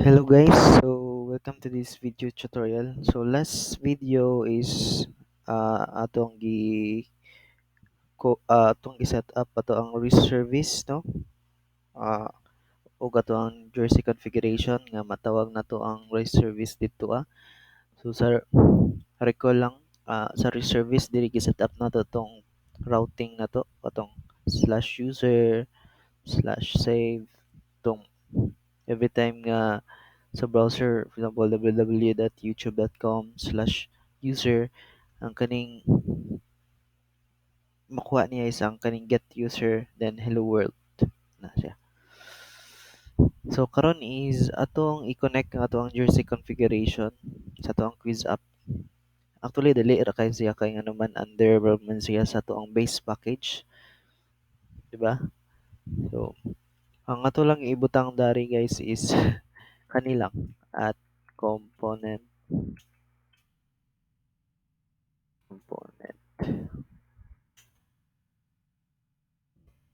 Hello guys, so welcome to this video tutorial. So last video is atong atong gi-set up ato ang risk service, no? Uh, ug ato ang jersey configuration nga matawag nato ang risk service dito So sa recall lang, sa risk service diri gi-set up nato tong routing nato atong /user /save tong every time nga sa browser, for example, www.youtube.com/user, ang kaning makuha niya is ang kaning get user, then hello world na siya. So karon is atong i-connect ang atong jersey configuration sa atong quiz app. Actually dali ra kay siya kay nga naman under man siya sa atong base package, di ba? So ang ato lang ibutang dari guys is kanilang at component component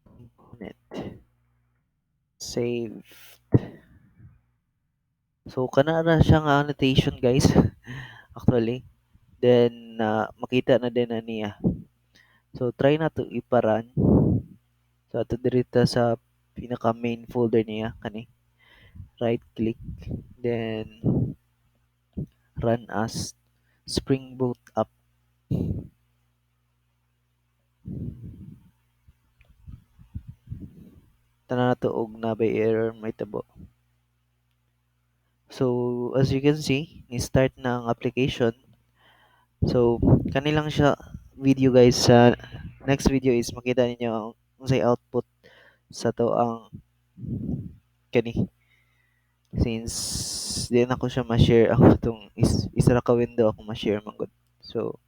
component save. So kana ra siya nga annotation guys actually. Then makita na din na niya. So try na to iparun. So ato dirita sa pinaka main folder niya kani. Right click, then run as Spring Boot app. Tanan na to og nabay error may tabo. So as you can see, ni-start na ang application. So kanilang siya video guys. Sa next video is makita ninyo ang unsay output sa to ang kani, since di na ko siya ma-share ang itong isa ra ka window ako ma-share man gud. So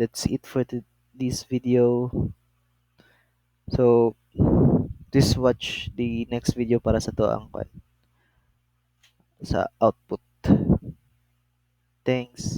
that's it for this video. So please watch the next video para sa to ang sa output. Thanks.